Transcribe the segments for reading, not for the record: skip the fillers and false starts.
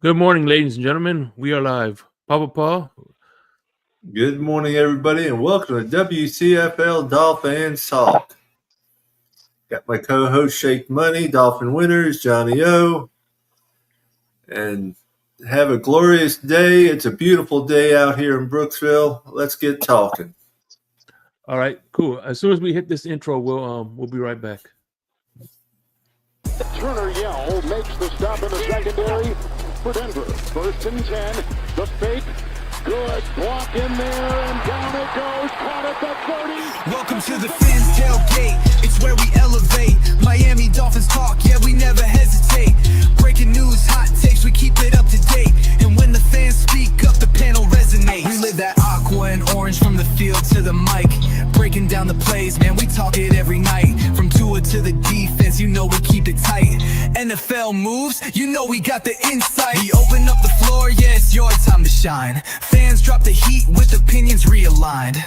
Good morning, ladies and gentlemen. We are live. Papa Paul. Good morning, everybody, and welcome to WCFL Dolphins Talk. Got my co-host Shake Money, Dolphin Winners, Johnny O, and have a glorious day. It's a beautiful day out here in Brooksville. Let's get talking. All right, cool. As soon as we hit this intro, we'll be right back. Turner Yell makes the stop in the secondary for Denver. 1st and 10. The fake. Good block in there, and down it goes. Caught at the 30. Welcome to the Fins tailgate. It's where we elevate. Miami Dolphins talk, yeah, we never hesitate. Breaking news, hot takes, we keep it up to date. And when the fans speak up, the panel resonates. We live that aqua and orange from the field to the mic. Breaking down the plays, man, we talk it every night. From Tua to the defense, you know we keep it tight. NFL moves, you know we got the insight. We open up the floor, yeah, it's your time to shine. Fans drop the heat with opinions realigned.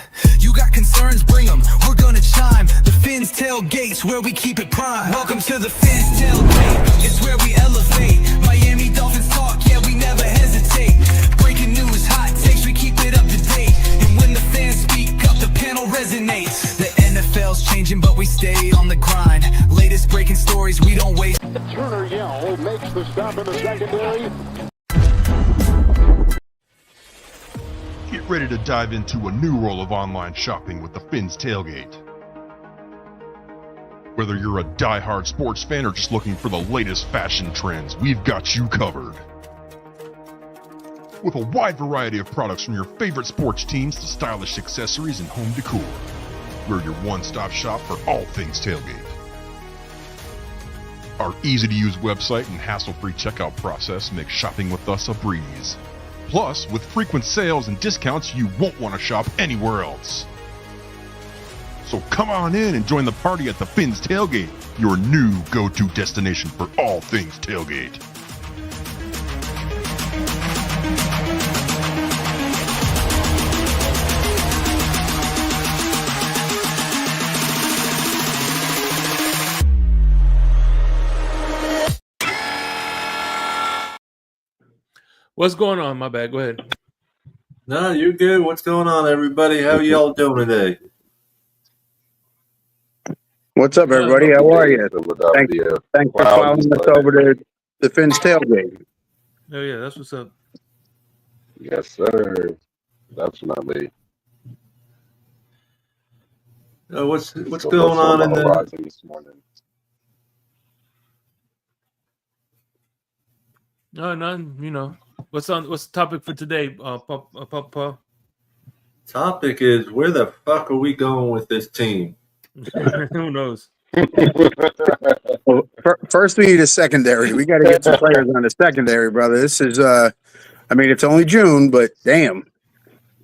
You got concerns, bring them, we're gonna chime. The Fins tailgates where we keep it prime. Welcome to the Fins tailgate, it's where we elevate. Miami Dolphins talk, yeah, we never hesitate. Breaking news, hot takes, we keep it up to date. And when the fans speak up, the panel resonates. The NFL's changing, but we stay on the grind. Latest breaking stories, we don't waste. Turner Yell makes the stop in the secondary. Get ready to dive into a new world of online shopping with the Fins Tailgate. Whether you're a die-hard sports fan or just looking for the latest fashion trends, we've got you covered. With a wide variety of products from your favorite sports teams to stylish accessories and home decor, we're your one-stop shop for all things tailgate. Our easy-to-use website and hassle-free checkout process make shopping with us a breeze. Plus, with frequent sales and discounts, you won't want to shop anywhere else. So come on in and join the party at the Fins Tailgate, your new go-to destination for all things tailgate. What's going on? My bad. Go ahead. No, you're good. What's going on, everybody? How y'all doing today? What's up, everybody? How are you? Thanks for following us over to the Fins tailgate. Oh yeah, that's what's up. Yes, sir. Definitely. What's going on in the horizon this morning? No, none. You know, what's the topic for today? Papa. topic is where the fuck are we going with this team? Who knows? Well, first, we need a secondary. We got to get some players on the secondary, brother. This is, it's only June, but damn.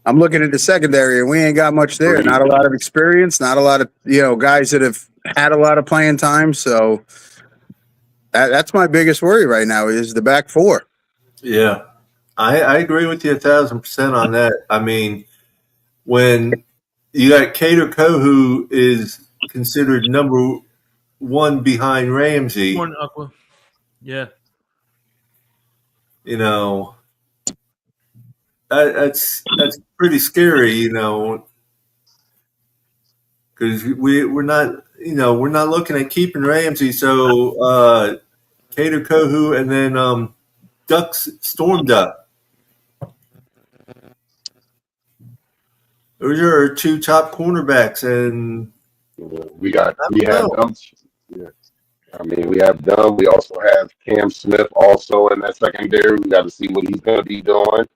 I'm looking at the secondary, and we ain't got much there. Not a lot of experience, not a lot of, guys that have had a lot of playing time. So that's my biggest worry right now is the back four. Yeah, I agree with you 1,000% on that. I mean, when you got Cater Co, who is considered number one behind Ramsey. Corn Aqua. Yeah. That's pretty scary, because we're not looking at keeping Ramsey. So Cater Kohu and then Storm Duck. Those are our two top cornerbacks, and we have them. Yeah. We have them. We also have Cam Smith also in that secondary. We got to see what he's going to be doing.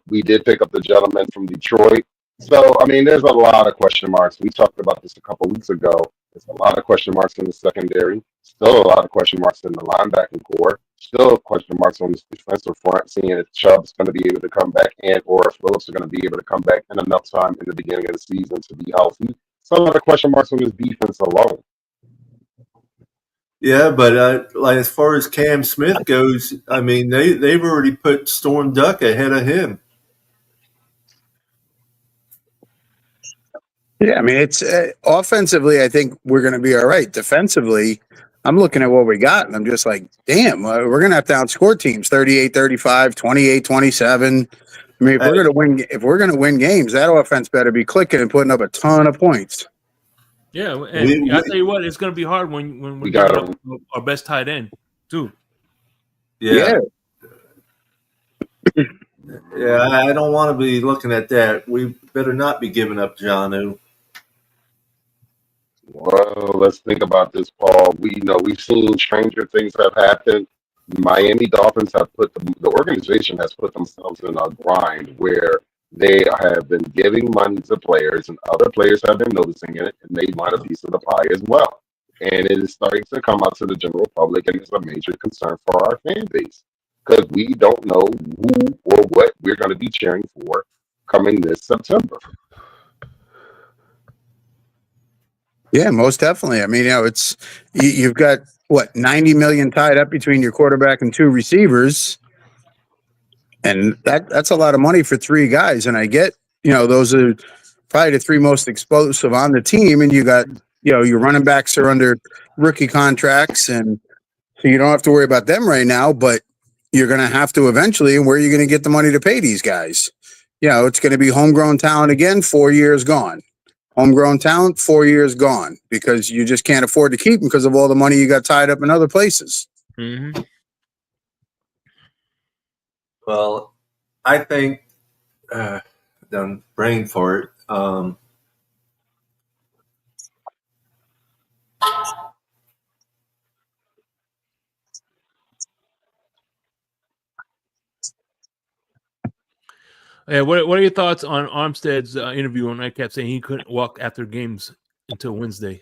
We did pick up the gentleman from Detroit. So, there's a lot of question marks. We talked about this a couple weeks ago. There's a lot of question marks in the secondary. Still a lot of question marks in the linebacking core. Still question marks on the defensive front, seeing if Chubb's going to be able to come back or if Phillips are going to be able to come back in enough time in the beginning of the season to be healthy. So a lot of question marks on this defense alone. Yeah, but as far as Cam Smith goes, they've already put Storm Duck ahead of him. Yeah, it's offensively, I think we're going to be all right. Defensively, I'm looking at what we got, and I'm just like, damn, we're going to have to outscore teams 38-35, 28-27. I mean, if we're going to win games, that offense better be clicking and putting up a ton of points. Yeah, and I tell you what, it's going to be hard when we're giving up our best tight end too. Yeah. Yeah, I don't want to be looking at that. We better not be giving up Jonnu. Well, let's think about this, Paul. We've seen stranger things have happened. Miami Dolphins have the organization has put themselves in a grind where they have been giving money to players, and other players have been noticing it, and they want a piece of the pie as well. And it is starting to come out to the general public, and it's a major concern for our fan base because we don't know who or what we're going to be cheering for coming this September. Yeah, most definitely. I mean, you've got what, $90 million tied up between your quarterback and two receivers, and that's a lot of money for three guys. And I get, those are probably the three most explosive on the team, and you got, your running backs are under rookie contracts, and so you don't have to worry about them right now, but you're going to have to eventually. And where are you going to get the money to pay these guys? It's going to be homegrown talent again. 4 years gone. Homegrown talent, 4 years gone, because you just can't afford to keep them because of all the money you got tied up in other places. Mm-hmm. Well, I think, done brain fart. Yeah, what are your thoughts on Armstead's interview on Nightcap saying he couldn't walk after games until Wednesday?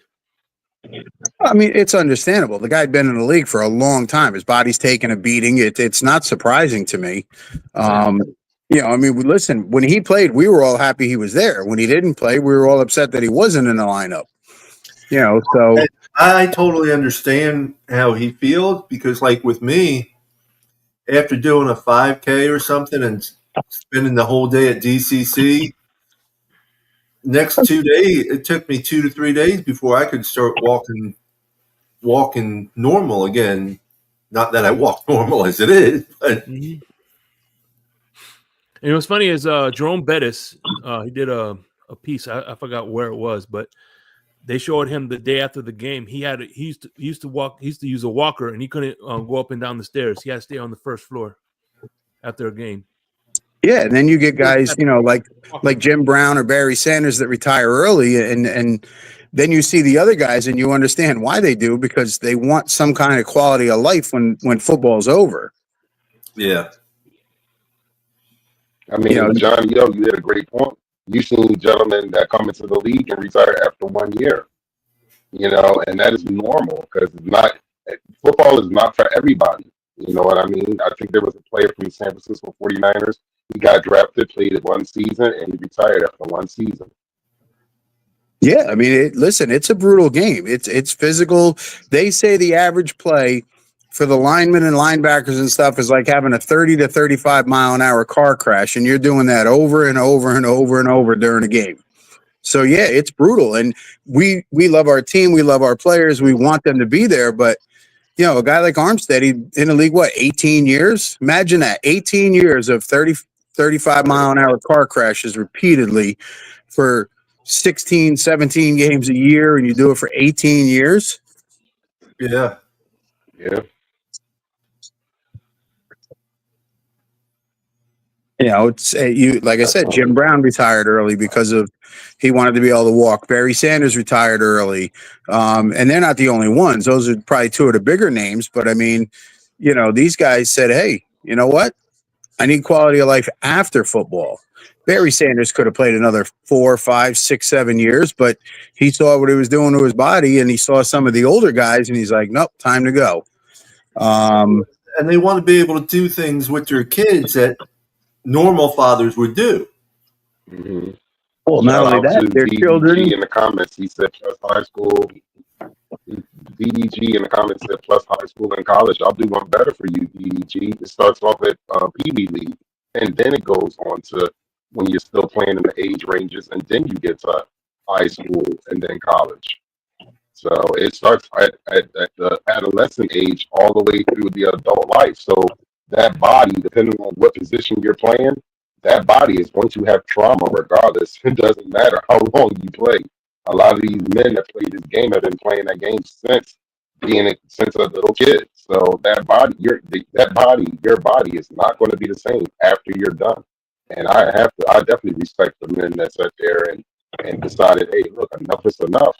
I mean, it's understandable. The guy'd been in the league for a long time. His body's taken a beating. It's not surprising to me. I mean, listen, when he played, we were all happy he was there. When he didn't play, we were all upset that he wasn't in the lineup. So I totally understand how he feels because, like with me, after doing a 5K or something and spending the whole day at DCC, next 2 days, it took me 2 to 3 days before I could start walking normal again. Not that I walk normal as it is, but. Mm-hmm. And what's funny is Jerome Bettis, he did a piece. I forgot where it was, but they showed him the day after the game. He used to use a walker, and he couldn't go up and down the stairs. He had to stay on the first floor after a game. Yeah, and then you get guys, like Jim Brown or Barry Sanders that retire early, and then you see the other guys, and you understand why they do, because they want some kind of quality of life when football's over. Yeah. I mean, John, you had a great point. You've seen gentlemen that come into the league and retire after 1 year, and that is normal because football is not for everybody. You know what I mean? I think there was a player from the San Francisco 49ers. He got drafted, played it 1 season, and he retired after 1 season. Yeah, I mean, it's a brutal game. It's physical. They say the average play for the linemen and linebackers and stuff is like having a 30 to 35 mile an hour car crash, and you're doing that over and over and over and over during a game. So yeah, it's brutal, and we love our team, we love our players, we want them to be there, but a guy like Armstead, he in the league, 18 years? Imagine that, 18 years of 30, 35 mile an hour car crashes repeatedly for 16, 17 games a year, and you do it for 18 years. Yeah. Yeah. It's like I said, Jim Brown retired early because he wanted to be able to walk. Barry Sanders retired early, and they're not the only ones. Those are probably two of the bigger names. But I mean, these guys said, "Hey, you know what? I need quality of life after football." Barry Sanders could have played another 4, 5, 6, 7 years, but he saw what he was doing to his body, and he saw some of the older guys, and he's like, "Nope, time to go." And they want to be able to do things with their kids that normal fathers would do. Mm-hmm. Well, not only that, their children. In the comments, he said plus high school. DDG in the comments said plus high school and college. I'll do one better for you, DDG. It starts off at PB League, and then it goes on to when you're still playing in the age ranges, and then you get to high school and then college. So it starts at the adolescent age all the way through the adult life. So that body, depending on what position you're playing, that body is going to have trauma regardless. It doesn't matter how long you play. A lot of these men that play this game have been playing that game since a little kid. So that body, your body is not going to be the same after you're done. And I definitely respect the men that sat there and decided, hey, look, enough is enough.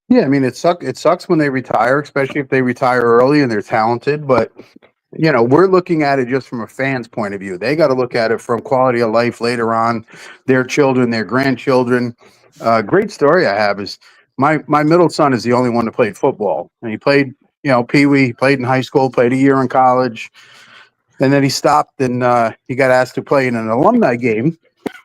Yeah, I mean, it sucks when they retire, especially if they retire early and they're talented. But we're looking at it just from a fan's point of view. They got to look at it from quality of life later on, their children, their grandchildren. Great story I have is my middle son is the only one that played football, and he played, Pee-wee. He played in high school, played a year in college, and then he stopped and he got asked to play in an alumni game.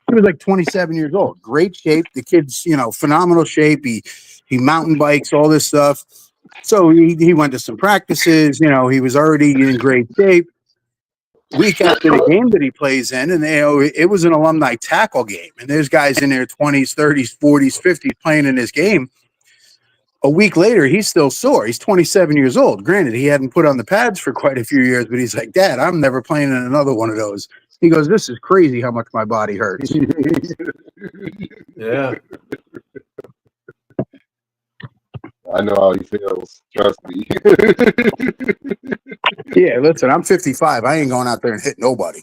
He was like 27 years old. Great shape. The kid's, phenomenal shape. He mountain bikes, all this stuff. So he went to some practices. He was already in great shape. Week after the game that he plays in, and it was an alumni tackle game. And there's guys in their 20s, 30s, 40s, 50s playing in this game. A week later, he's still sore. He's 27 years old. Granted, he hadn't put on the pads for quite a few years, but he's like, Dad, I'm never playing in another one of those. He goes, this is crazy how much my body hurts. Yeah. I know how he feels. Trust me. Yeah, listen, I'm 55. I ain't going out there and hit nobody.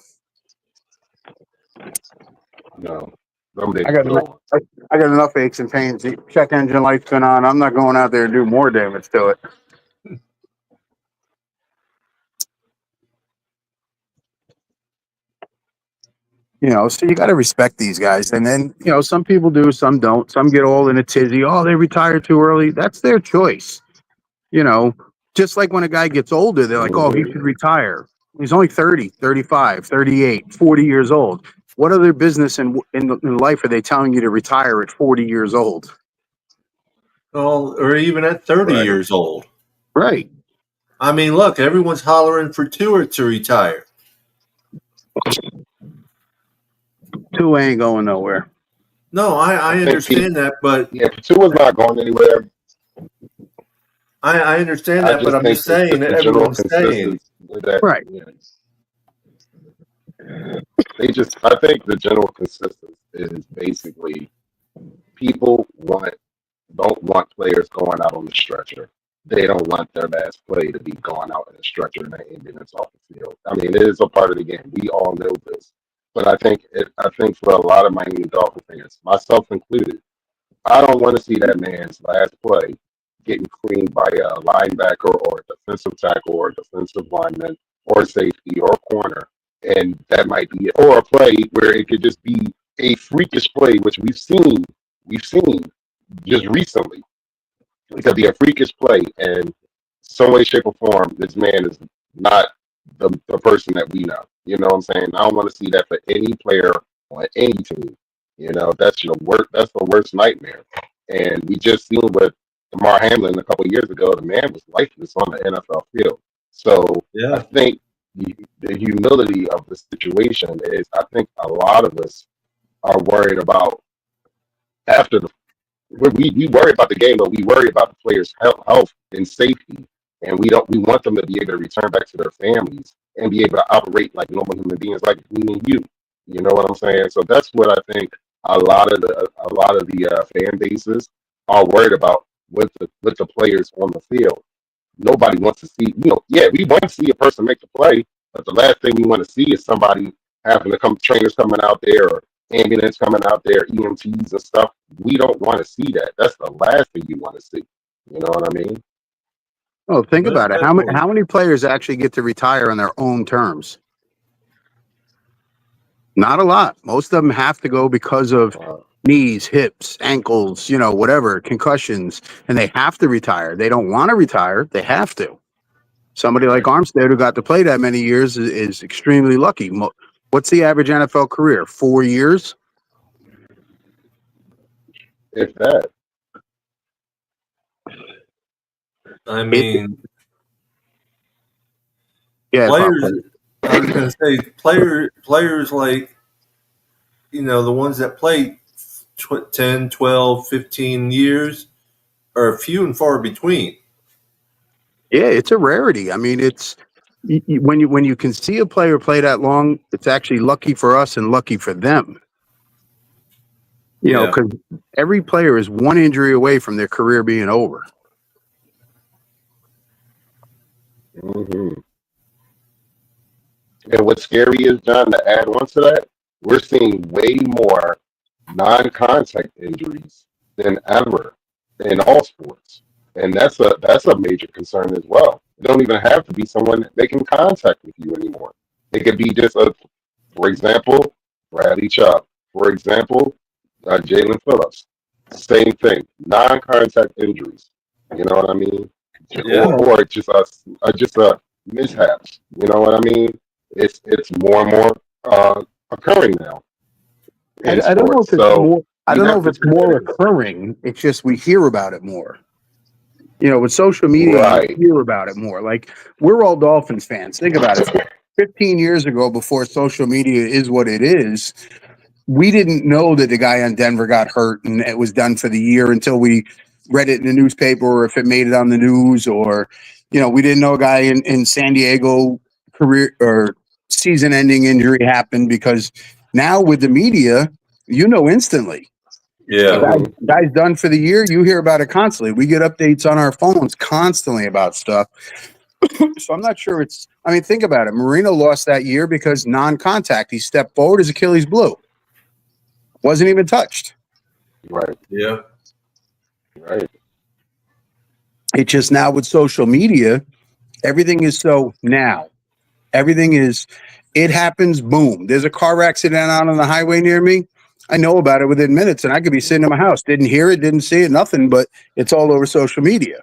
No. I got enough aches and pains. The check engine light's been on. I'm not going out there and do more damage to it. So you got to respect these guys. And then, some people do, some don't. Some get all in a tizzy. Oh, they retired too early. That's their choice. Just like when a guy gets older, they're like, oh, he should retire. He's only 30, 35, 38, 40 years old. What other business in life are they telling you to retire at 40 years old? Well, or even at 30 years old. Right. I mean, look, everyone's hollering for Tua to retire. Tua ain't going nowhere. No, I understand that, but yeah, Tua's not going anywhere. I understand that, but I'm just saying that everyone's saying that, right. I think the general consensus is basically people don't want players going out on the stretcher. They don't want their last play to be going out in a stretcher and an ambulance off the field. I mean, it is a part of the game. We all know this. But I think for a lot of Miami Dolphins fans, myself included, I don't want to see that man's last play getting cleaned by a linebacker or a defensive tackle or a defensive lineman or safety or corner. And that might be it. Or a play where it could just be a freakish play, which we've seen just recently. It could be a freakish play, and some way, shape, or form, this man is not the person that we know. You know what I'm saying? I don't want to see that for any player on any team. That's the worst nightmare. And we just seen with Damar Hamlin a couple of years ago, the man was lifeless on the NFL field. So yeah. I think the humility of the situation is, I think a lot of us are worried about after we worry about the game, but we worry about the players' health and safety, and we want them to be able to return back to their families and be able to operate like normal human beings, like me and you. You know what I'm saying? So that's what I think a lot of the fan bases are worried about with the players on the field. Nobody wants to see, we want to see a person make the play, but the last thing we want to see is somebody having to trainers coming out there or ambulance coming out there, EMTs and stuff. We don't want to see that. That's the last thing you want to see. You know what I mean? Oh, think about it. How many players actually get to retire on their own terms? Not a lot. Most of them have to go because of knees, hips, ankles, whatever, concussions, and they have to retire. They don't want to retire. They have to. Somebody like Armstead, who got to play that many years, is extremely lucky. What's the average NFL career? 4 years? If that. I mean, players. I was going to say players like, the ones that play 10, 12, 15 years are few and far between. Yeah, it's a rarity. I mean, it's when you can see a player play that long, it's actually lucky for us and lucky for them. You know, because every player is one injury away from their career being over. Mm-hmm. And what's scary is, John, to add on to that, we're seeing way more non-contact injuries than ever in all sports, and that's a major concern as well. It don't even have to be someone making contact with you anymore. It could be just for example, Bradley Chubb. For example, Jalen Phillips. Same thing, non-contact injuries. You know what I mean? Yeah. Or just a mishaps. You know what I mean? It's more and more occurring now. I don't know if it's more. I don't know if it's more occurring. It's just we hear about it more. You know, with social media, right. You hear about it more. Like, we're all Dolphins fans. Think about it. 15 years ago, before social media is what it is, we didn't know that the guy on Denver got hurt and it was done for the year until we read it in the newspaper, or if it made it on the news, or, you know, we didn't know a guy in San Diego career or season-ending injury happened, because now with the media, you know instantly. Yeah. Guy's done for the year. You hear about it constantly. We get updates on our phones constantly about stuff. So I'm not sure it's, I mean, think about it. Marino lost that year because non-contact. He stepped forward, his Achilles blew. Wasn't even touched. Right. Yeah. Right. It's just now with social media, everything is so now. Everything is, it happens, boom. There's a car accident out on the highway near me. I know about it within minutes, and I could be sitting in my house. Didn't hear it, didn't see it, nothing, but it's all over social media.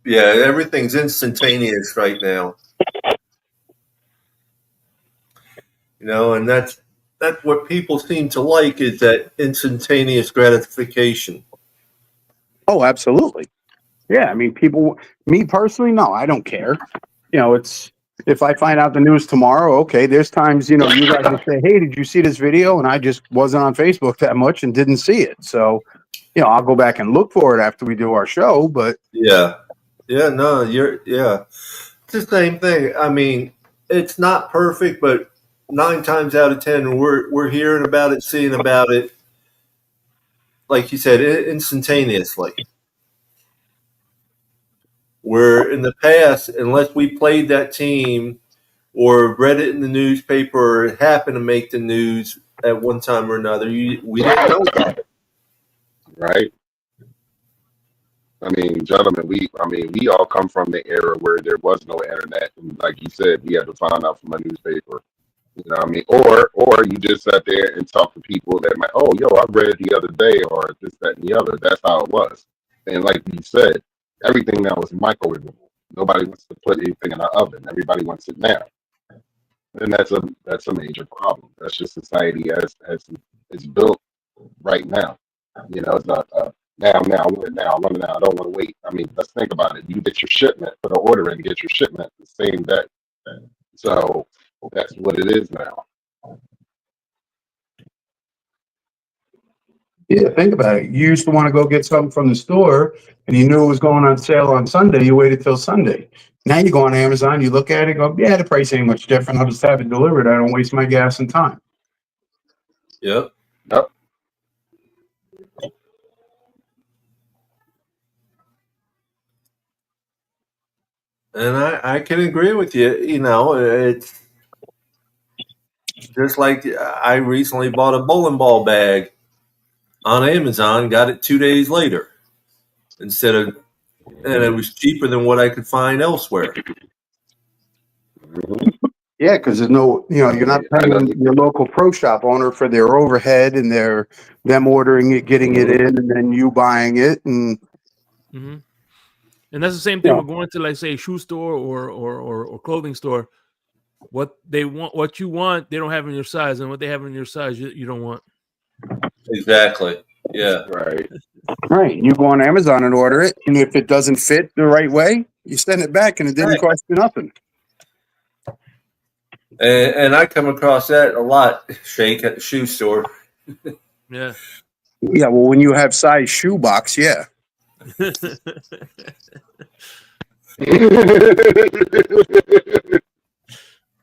Yeah, everything's instantaneous right now. You know, and that's what people seem to like, is that instantaneous gratification. Oh, absolutely. Yeah, I mean, me personally, no, I don't care. You know, it's, if I find out the news tomorrow, okay, there's times, you know, you guys will say, hey, did you see this video? And I just wasn't on Facebook that much and didn't see it. So, you know, I'll go back and look for it after we do our show, but. Yeah. Yeah, no, it's the same thing. I mean, it's not perfect, but 9 times out of 10, we're hearing about it, seeing about it, like you said, instantaneously. Where in the past, unless we played that team or read it in the newspaper or it happened to make the news at one time or another, we didn't know about it. Right. I mean, gentlemen, we all come from the era where there was no internet, and like you said, we had to find out from a newspaper. You know what I mean? Or you just sat there and talked to people that might, oh, yo, I read it the other day, or this, that, and the other. That's how it was. And like you said, everything now is microwavable. Nobody wants to put anything in an oven. Everybody wants it now. And that's a major problem. That's just society as it's built right now. You know, it's not now, I want it now, I want it now, I don't want to wait. I mean, let's think about it. You get your shipment, put an order in, get your shipment the same day. So that's what it is now. Yeah, think about it. You used to want to go get something from the store and you knew it was going on sale on Sunday. You waited till Sunday. Now you go on Amazon, you look at it, go, yeah, the price ain't much different. I'll just have it delivered. I don't waste my gas and time. Yep. And I can agree with you. You know, it's just like I recently bought a bowling ball bag on Amazon, got it 2 days later and it was cheaper than what I could find elsewhere. Yeah, because there's no, you know, you're not paying your local pro shop owner for their overhead and them ordering it, getting it in, and then you buying it. And and that's the same thing with going to, like, say, a shoe store or clothing store. What they want, what you want, they don't have in your size, and what they have in your size, you don't want. Exactly. Yeah. Right. You go on Amazon and order it, and if it doesn't fit the right way, you send it back, and it didn't cost you nothing. And I come across that a lot, Shake, at the shoe store. Yeah. Yeah, well, when you have size shoebox, yeah.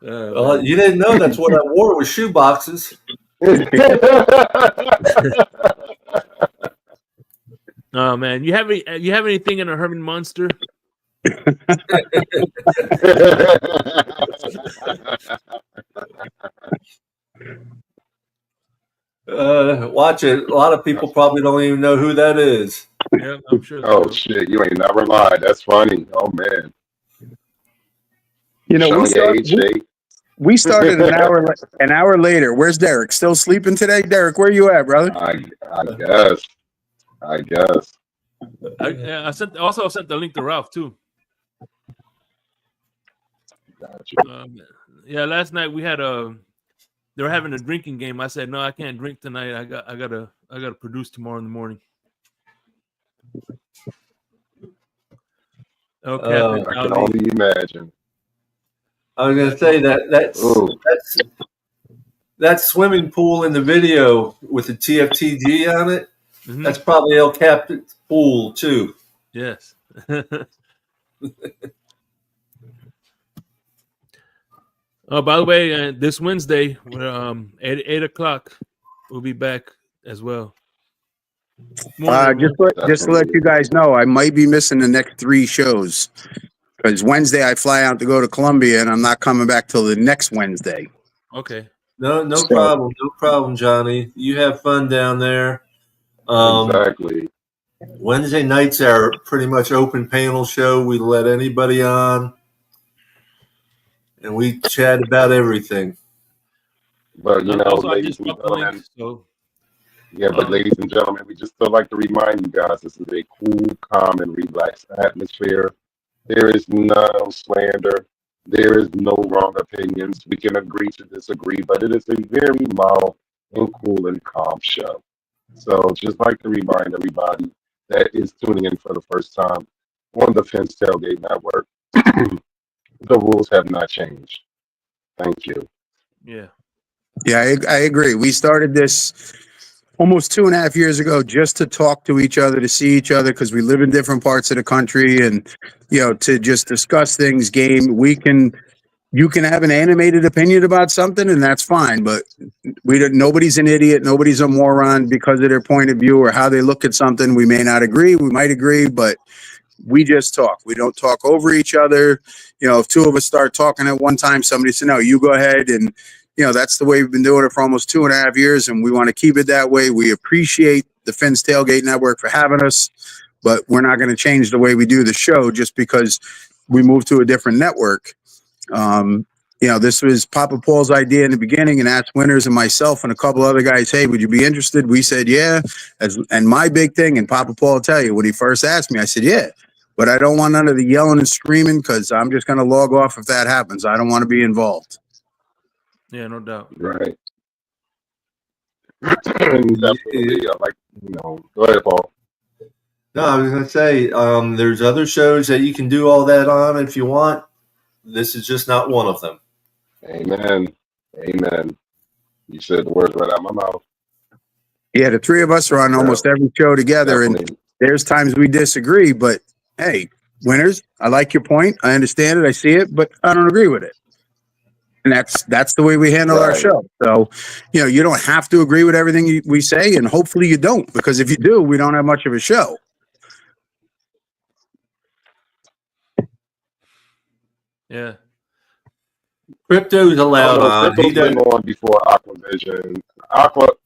Well, you didn't know that's what I wore was shoe boxes. Oh man, you have anything in a Herman Munster? Watch it. A lot of people probably don't even know who that is. Yeah, I'm sure. Oh shit, you ain't never lied. That's funny. Oh man. You know, we started an hour later. Where's Derek? Still sleeping today? Derek, where you at, brother? I guess. I sent the link to Ralph too. Gotcha. Yeah, last night we had they were having a drinking game. I said no, I can't drink tonight. I gotta produce tomorrow in the morning. Okay, I can only imagine. I was gonna say that swimming pool in the video with the T.F.T.G on it. Mm-hmm. That's probably El Cap's pool too. Yes. Oh, by the way, this Wednesday, at 8 o'clock, we'll be back as well. Just to let you guys know, I might be missing the next 3 shows because Wednesday I fly out to go to Columbia, and I'm not coming back till the next Wednesday. Okay. No problem, Johnny. You have fun down there. Exactly. Wednesday nights are pretty much open panel show. We let anybody on, and we chat about everything. But you know, also, ladies and gentlemen, but ladies and gentlemen, we just still like to remind you guys this is a cool, calm, and relaxed atmosphere. There is no slander. There is no wrong opinions. We can agree to disagree, but it is a very mild and cool and calm show. So just like to remind everybody that is tuning in for the first time on the Fence Tailgate Network, the rules have not changed. Thank you. Yeah. Yeah, I agree. We started this almost 2.5 years ago just to talk to each other, to see each other, because we live in different parts of the country, and to just discuss things. You can have an animated opinion about something, and that's fine. But nobody's an idiot, nobody's a moron because of their point of view or how they look at something. We may not agree, we might agree, but we just talk. We don't talk over each other. If 2 of us start talking at one time, somebody said, "No, you go ahead," and that's the way we've been doing it for almost 2.5 years, and we want to keep it that way. We appreciate the Fence Tailgate Network for having us, but we're not going to change the way we do the show just because we moved to a different network. This was Papa Paul's idea in the beginning, and Ask Winters and myself and a couple other guys, hey, would you be interested? We said, yeah. And my big thing, and Papa Paul will tell you, when he first asked me, I said, yeah, but I don't want none of the yelling and screaming because I'm just going to log off if that happens. I don't want to be involved. Yeah, no doubt. Right. Definitely. Go ahead, Paul. No, I was going to say, there's other shows that you can do all that on if you want. This is just not one of them. Amen. You said the words right out of my mouth. Yeah, the 3 of us are on almost every show together, and there's times we disagree, but hey, Winters, I like your point. I understand it. I see it, but I don't agree with it. And that's the way we handle our show. So, you don't have to agree with everything we say, and hopefully you don't, because if you do, we don't have much of a show. Yeah. Crypto's allowed on. Crypto's been on before Aquavision.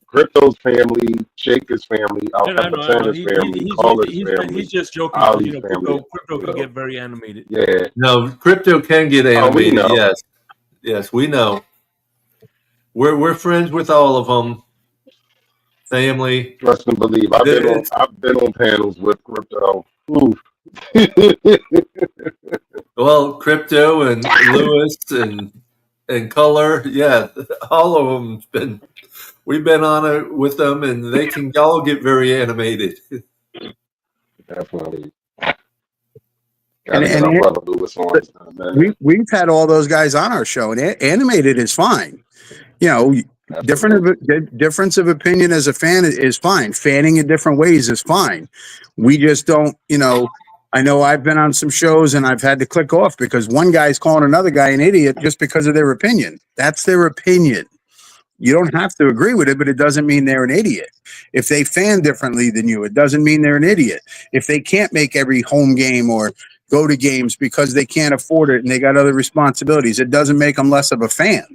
Crypto's family, Shaker's family, Alcantara's family, Caller's family. He's just joking. Ali's Crypto can get very animated. Yeah. No, Crypto can get animated. Yes, we know. We're friends with all of them. Family. Trust and believe. I've been on panels with Crypto. Ooh. Well, Crypto and Lewis and Color, yeah, all of them we've been on it with them, and they can all get very animated. Definitely. We've had all those guys on our show, and animated is fine. Difference of opinion as a fan is fine. Fanning in different ways is fine. We just don't, I know I've been on some shows and I've had to click off because one guy's calling another guy an idiot just because of their opinion. That's their opinion. You don't have to agree with it, but it doesn't mean they're an idiot. If they fan differently than you, it doesn't mean they're an idiot. If they can't make every home game or go to games because they can't afford it and they got other responsibilities, it doesn't make them less of a fan.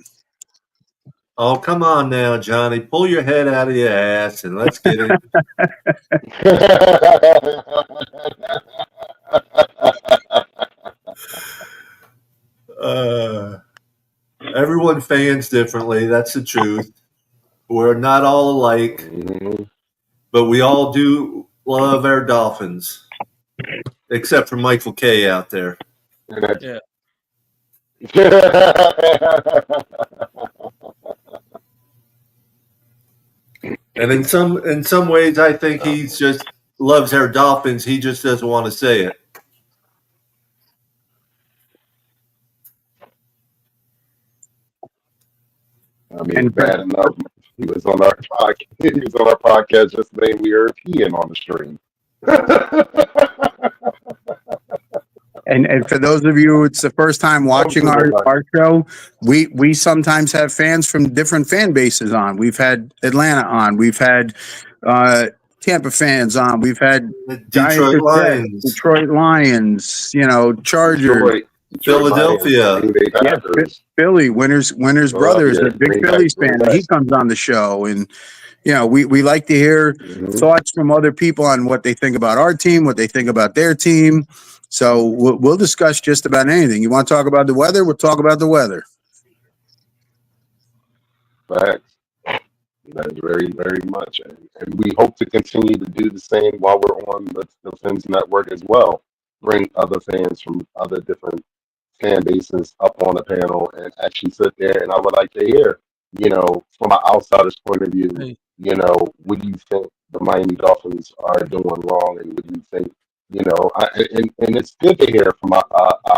Oh, come on now, Johnny. Pull your head out of your ass and let's get it. Everyone fans differently. That's the truth. We're not all alike, but we all do love our Dolphins, except for Michael K out there. Yeah. And in some ways, I think he just loves our Dolphins. He just doesn't want to say it. I mean, bad enough. He was on our podcast. He was on our podcast yesterday. We heard peeing on the stream. And for those of you, it's the first time watching our show. We sometimes have fans from different fan bases on. We've had Atlanta on. We've had Tampa fans on. We've had Detroit Lions, Chargers. Philadelphia, Philly, Winners Brothers, a big Phillies fan. He comes on the show, and we like to hear thoughts from other people on what they think about our team, what they think about their team. So we'll discuss just about anything. You want to talk about the weather? We'll talk about the weather. Facts. That is very, very much, and we hope to continue to do the same while we're on the Fins Network as well. Bring other fans from other different fan bases up on the panel and actually sit there. And I would like to hear, from an outsider's point of view, what do you think the Miami Dolphins are doing wrong, and what do you think, and it's good to hear from an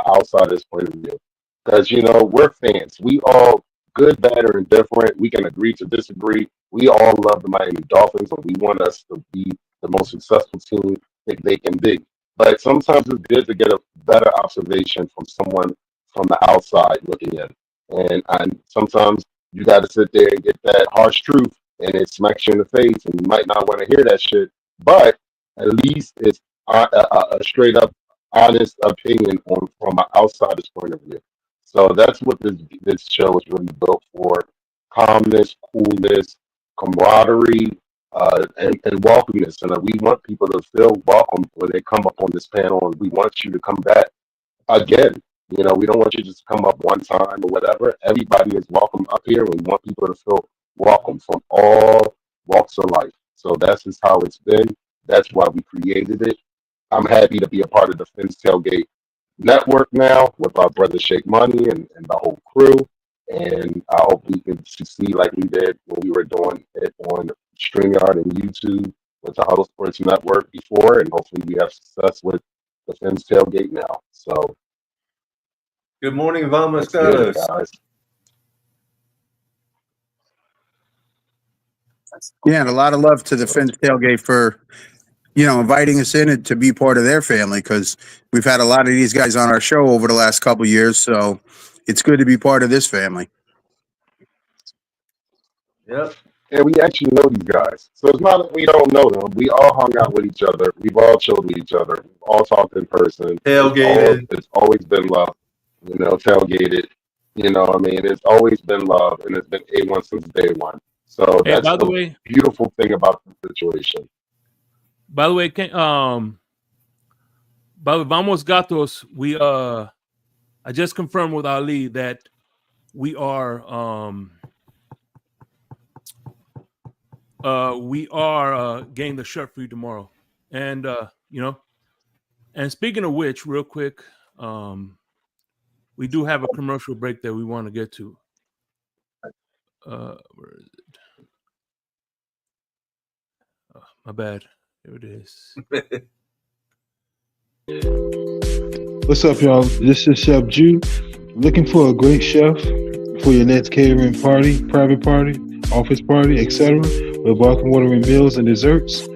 outsider's point of view because we're fans. We all good, bad, or indifferent. We can agree to disagree. We all love the Miami Dolphins, and we want us to be the most successful team that they can be. But sometimes it's good to get a better observation from someone from the outside looking in. And sometimes you got to sit there and get that harsh truth, and it smacks you in the face, and you might not want to hear that shit. But at least it's a straight up, honest opinion from an outsider's point of view. So that's what this show is really built for: calmness, coolness, camaraderie. And welcomeness, and we want people to feel welcome when they come up on this panel, and we want you to come back again. We don't want you just to come up one time or whatever. Everybody is welcome up here, and we want people to feel welcome from all walks of life. So that's just how it's been. That's why we created it. I'm happy to be a part of the Fins Tailgate Network now with our brother Shake Money and the whole crew. And I hope we can succeed like we did when we were doing it on StreamYard and YouTube with the Huddle Sports Network before, and hopefully we have success with the Fins Tailgate now. So, good morning, Vamos, guys. Yeah, and a lot of love to the Fins Tailgate for inviting us in and to be part of their family, because we've had a lot of these guys on our show over the last couple of years. So it's good to be part of this family. Yep. And we actually know these guys. So it's not that we don't know them. We all hung out with each other. We've all chilled with each other. We've all talked in person. Tailgated. It's always been love. Tailgated. It's always been love, and it's been A1 since day one. So that's the beautiful thing about the situation. By the way, Vamos Gatos, I just confirmed with Ali that we are getting the shirt for you tomorrow. And and speaking of which, real quick, we do have a commercial break that we want to get to. Where is it? Oh, my bad. There it is. What's up, y'all? This is Chef Jew. Looking for a great chef for your next catering party, private party, office party, etc., with welcome watering meals and desserts.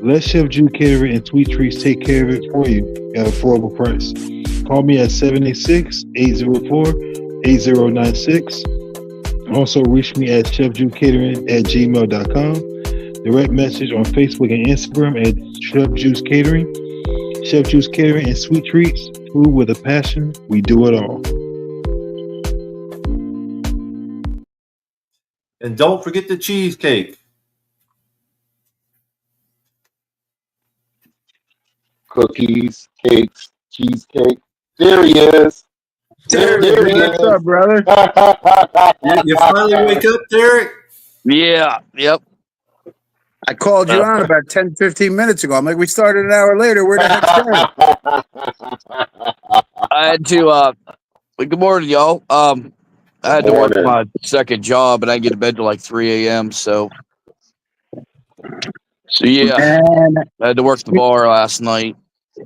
Let Chef Jew Catering and Sweet Treats take care of it for you at an affordable price. Call me at 786-804-8096. Also, reach me at chefjewcatering@gmail.com. Direct message on Facebook and Instagram at Chef Juice Catering. Chef Juice Catering and Sweet Treats. Food with a passion. We do it all. And don't forget the cheesecake. Cookies, cakes, cheesecake. There he is. There he What's is. up, brother? You finally wake up, Derek? Yeah. Yep. I called you on about 10, 15 minutes ago. I'm like, we started an hour later. Where the heck's that? I had to. Good morning, y'all. I had to work my second job, and I get to bed till like 3 a.m. So yeah, Man, I had to work the bar last night.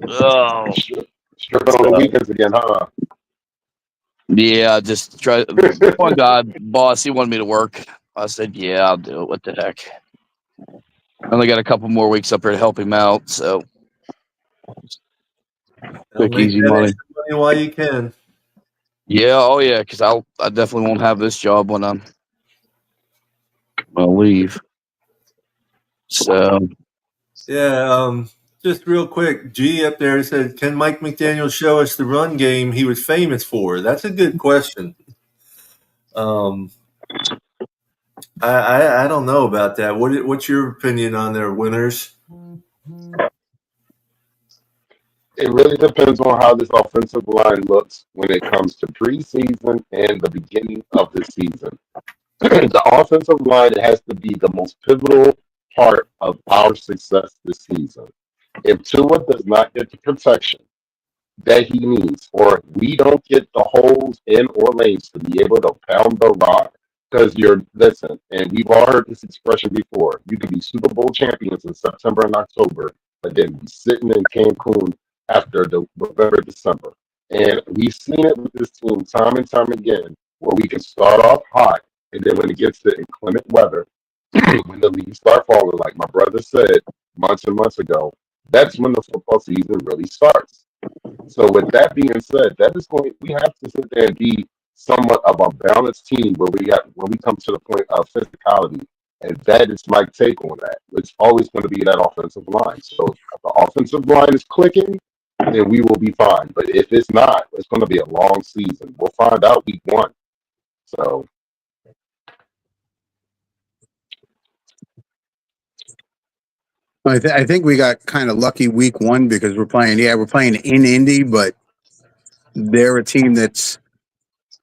Oh, Stripping on the weekends again, huh? yeah. Just try. One guy, boss, he wanted me to work. I said, yeah, I'll do it. What the heck? I only got a couple more weeks up here to help him out. So quick, easy money. While you can. Yeah, oh yeah, because I definitely won't have this job when I'm gonna leave. So Yeah, just real quick, G up there said, can Mike McDaniel show us the run game he was famous for? That's a good question. I don't know about that. What's your opinion on their winners? It really depends on how this offensive line looks when it comes to preseason and the beginning of the season. The offensive line has to be the most pivotal part of our success this season. If Tua does not get the protection that he needs, or we don't get the holes in or lanes to be able to pound the rock, because listen, and we've all heard this expression before, you can be Super Bowl champions in September and October, but then be sitting in Cancun after the November, December. And we've seen it with this team time and time again, where we can start off hot, and then when it gets to inclement weather, when the leaves start falling, like my brother said months and months ago, that's when the football season really starts. So with that being said, we have to sit there and be somewhat of a balanced team when we come to the point of physicality. And that is my take on that. It's always going to be that offensive line. So if the offensive line is clicking, then we will be fine. But if it's not, it's going to be a long season. We'll find out week 1. So I think we got kind of lucky week 1 because we're playing in Indy, but they're a team that's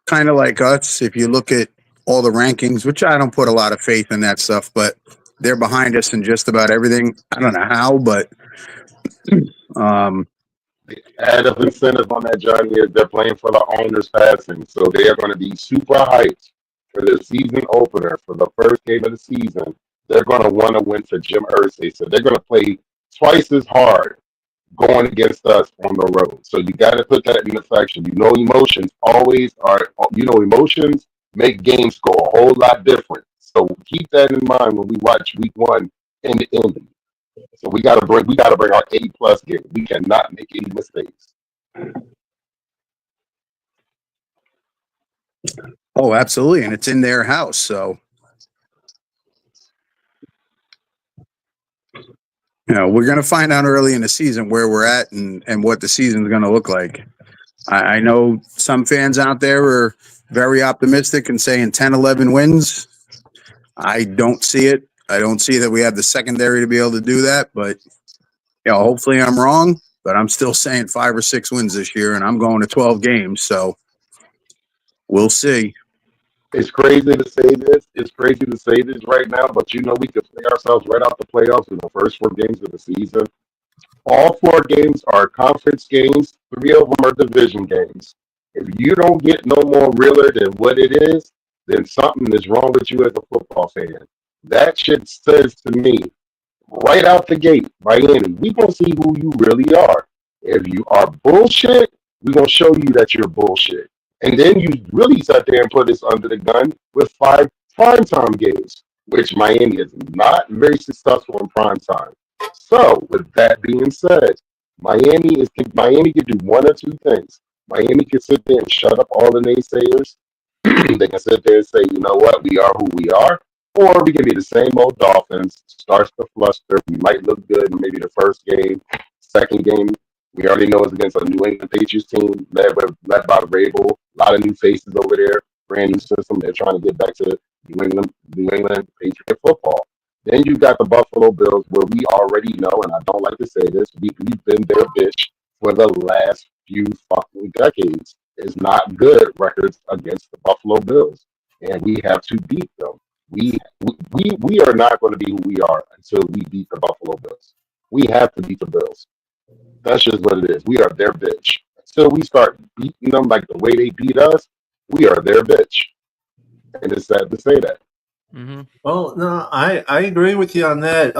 kind of like us. If you look at all the rankings, which I don't put a lot of faith in that stuff, but they're behind us in just about everything. I don't know how, but add of incentive on that, Johnny, is they're playing for the owner's passing. So they are going to be super hyped for the season opener, for the first game of the season. They're going to want to win for Jim Irsay. So they're going to play twice as hard going against us on the road. So you got to put that in effect. Emotions make games go a whole lot different. So keep that in mind when we watch week 1 in the Indy. So we got to bring our A+ game. We cannot make any mistakes. oh, absolutely, and it's in their house, so we're going to find out early in the season where we're at and what the season's going to look like. I know some fans out there are very optimistic and saying 10, 11 wins. I don't see it. I don't see that we have the secondary to be able to do that, but hopefully I'm wrong, but I'm still saying 5 or 6 wins this year, and I'm going to 12 games, so we'll see. It's crazy to say this. It's crazy to say this right now, but we could play ourselves right out the playoffs in the first 4 games of the season. All 4 games are conference games. 3 of them are division games. If you don't get no more realer than what it is, then something is wrong with you as a football fan. That shit says to me, right out the gate, Miami, we going to see who you really are. If you are bullshit, we're going to show you that you're bullshit. And then you really sat there and put us under the gun with 5 primetime games. which Miami is not very successful in prime time. So, with that being said, Miami can do one or two things. Miami can sit there and shut up all the naysayers. They can sit there and say, you know what, we are who we are. Or we can be the same old Dolphins, starts to fluster. We might look good in maybe the first game, second game. We already know it's against a New England Patriots team led by Rabel. A lot of new faces over there, brand new system. They're trying to get back to New England Patriot football. Then you got the Buffalo Bills, where we already know, and I don't like to say this, we've been their bitch for the last few fucking decades. It's not good records against the Buffalo Bills, and we have to beat them. We are not going to be who we are until we beat the Buffalo Bills. We have to beat the Bills. That's just what it is. We are their bitch. Until we start beating them like the way they beat us, we are their bitch. And it's sad to say that. Mm-hmm. Well, no, I agree with you on that.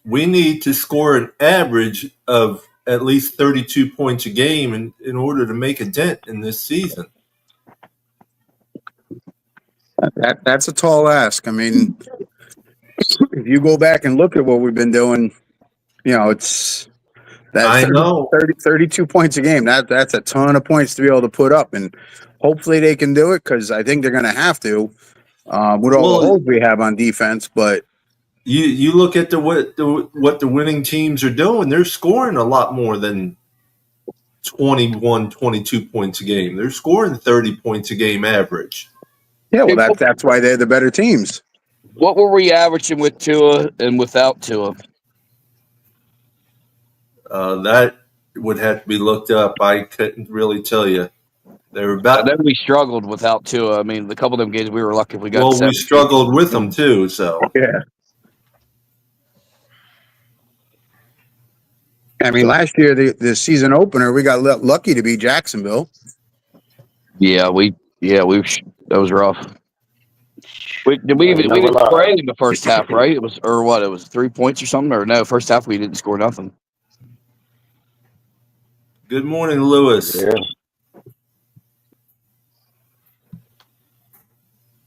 We need to score an average of at least 32 points a game in order to make a dent in this season. That's a tall ask. I mean, if you go back and look at what we've been doing, it's that 32 points a game. That's a ton of points to be able to put up, and hopefully they can do it, because I think they're going to have to with all the holes we have on defense. But you look at what the winning teams are doing. They're scoring a lot more than 21, 22 points a game. They're scoring 30 points a game average. Yeah, well, that's why they're the better teams. What were we averaging with Tua and without Tua? That would have to be looked up. I couldn't really tell you. They were about. And then we struggled without Tua. I mean, the couple of them games we were lucky if we got. Well, we struggled with them too. So yeah. I mean, last year the season opener, we got lucky to beat Jacksonville. Yeah, that was rough. We didn't score anything in the first half, right? It was 3 points or something, or no? First half we didn't score nothing. Good morning, Lewis. Yeah.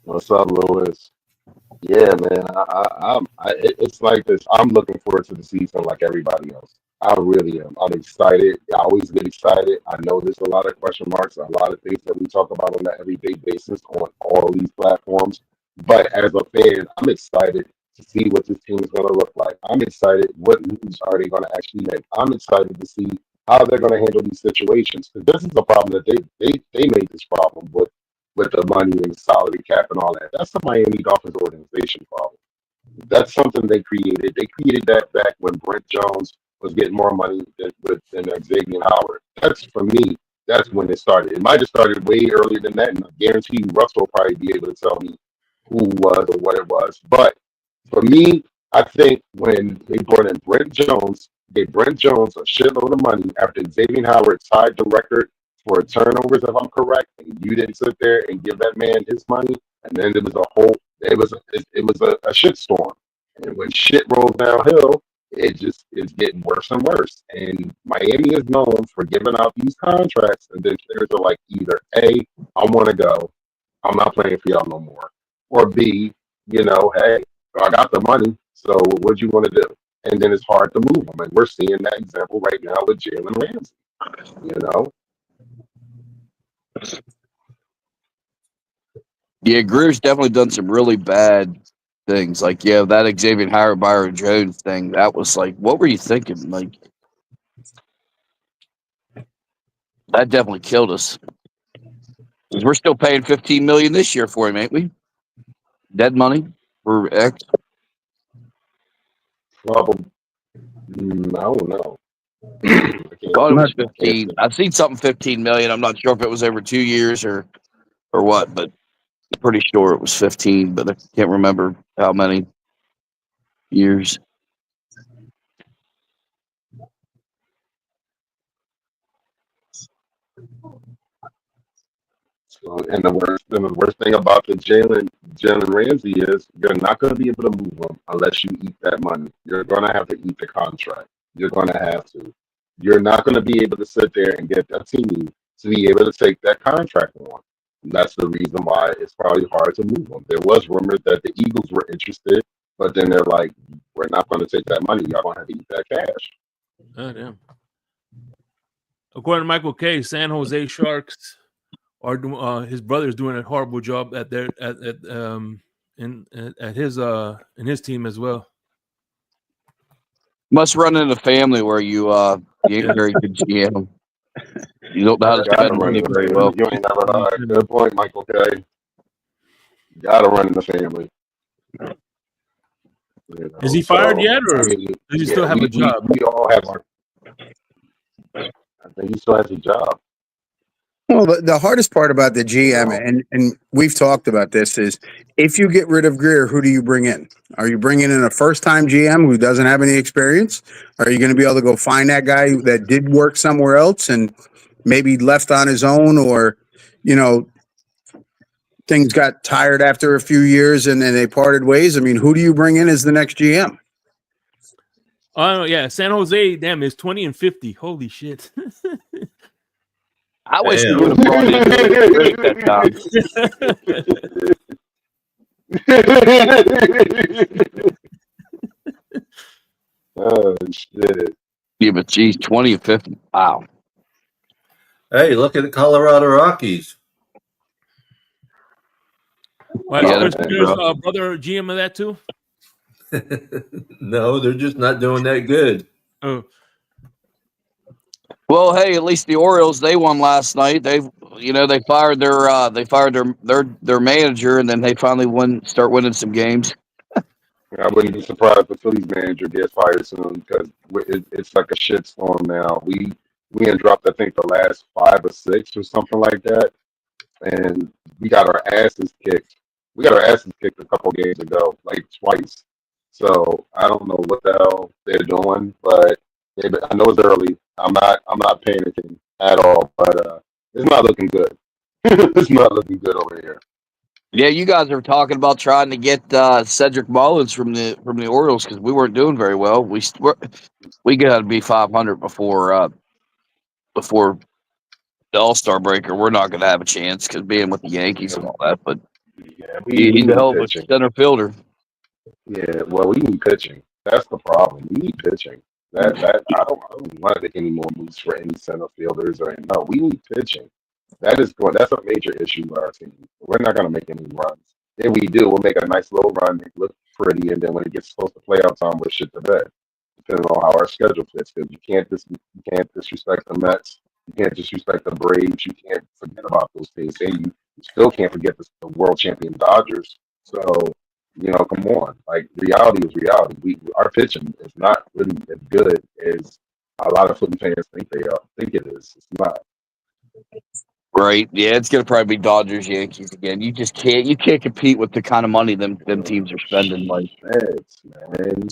What's up, Lewis? Yeah, man. It's like this. I'm looking forward to the season like everybody else. I really am. I'm excited. I always get excited. I know there's a lot of question marks, a lot of things that we talk about on an everyday basis on all these platforms. But as a fan, I'm excited to see what this team is going to look like. I'm excited what moves are they going to actually make. I'm excited to see how they're going to handle these situations. Because this is a problem that they made this problem with the money and the salary cap and all that. That's the Miami Dolphins organization problem. That's something they created. They created that back when Brent Jones was getting more money than Xavier Howard. For me, that's when it started. It might have started way earlier than that, and I guarantee you Russell will probably be able to tell me who was or what it was. But for me, I think when they brought in Brent Jones, they gave Brent Jones a shitload of money after Xavier Howard tied the record for turnovers, if I'm correct, and you didn't sit there and give that man his money, and then it was a shitstorm. And when shit rolls downhill, it just is getting worse and worse. And Miami is known for giving out these contracts, and then players are like, either A, I want to go, I'm not playing for y'all no more, or B, hey, I got the money, so what you want to do? And then it's hard to move them. And we're seeing that example right now with Jalen Ramsey, Yeah, Grier's definitely done some really bad things. Like, that Xavier Howard, Byron Jones thing, that was like, what were you thinking? Like, that definitely killed us. Because we're still paying $15 million this year for him, ain't we? Dead money for X. Probably. I don't know. Thought it was 15. I've seen something 15 million. I'm not sure if it was over 2 years or what, but I'm pretty sure it was 15, but I can't remember how many years. And the worst thing about the Jalen Ramsey is you're not going to be able to move him unless you eat that money. You're going to have to eat the contract. You're going to have to. You're not going to be able to sit there and get a team to be able to take that contract on. That's the reason why it's probably hard to move him. There was rumors that the Eagles were interested, but then they're like, we're not going to take that money. Y'all going to have to eat that cash. Oh, damn. According to Michael Kay, San Jose Sharks are his brother's doing a horrible job at their in his team as well. Must run in a family where you ain't very good GM. You don't know how to Gotta spend run money in the very family. well. You ain't never heard. Good point, Michael K. Gotta run in the family. You know, Is he fired so, yet, or I mean, does he still have a job? We all have our. I think he still has a job. Well, the hardest part about the GM, and we've talked about this, is if you get rid of Greer, who do you bring in? Are you bringing in a first-time GM who doesn't have any experience? Are you going to be able to go find that guy that did work somewhere else and maybe left on his own, or, things got tired after a few years and then they parted ways? I mean, who do you bring in as the next GM? Oh, yeah. San Jose, damn, is 20-50. Holy shit. I wish we would have brought in Rick that time. Oh, shit. Yeah, but geez, 20 and 50. Wow. Hey, look at the Colorado Rockies. Well, Yeah, Chris Pierre's brother GM of that too? No, they're just not doing that good. Oh. Well, hey, at least the Orioles, they won last night. They fired their manager, and then they finally start winning some games. I wouldn't be surprised if the Phillies manager gets fired soon because it's like a shitstorm now. We dropped, I think, the last 5 or 6 or something like that, and we got our asses kicked. We got our asses kicked a couple games ago, like twice. So I don't know what the hell they're doing, but I know it's early. I'm not panicking at all, but it's not looking good. It's not looking good over here. Yeah, you guys are talking about trying to get Cedric Mullins from the Orioles because we weren't doing very well. We got to be 500 before the All-Star breaker. We're not going to have a chance because being with the Yankees and all that. But yeah, he's a hell of a center fielder. Yeah, well, we need pitching. That's the problem. We need pitching. That I don't want to make any more moves for any center fielders or no. We need pitching. That's a major issue with our team. We're not going to make any runs. If we do, we'll make a nice little run, make it look pretty, and then when it gets close to playoff time, we'll shit to bed. Depending on how our schedule fits, because you can't disrespect the Mets, you can't disrespect the Braves, you can't forget about those things, and you still can't forget the world champion Dodgers. So, come on. Like, reality is reality. Our pitching is not really as good as a lot of Philly fans think it is. It's not. Right. Yeah, it's gonna probably be Dodgers, Yankees again. You can't compete with the kind of money them teams are spending. Like, man.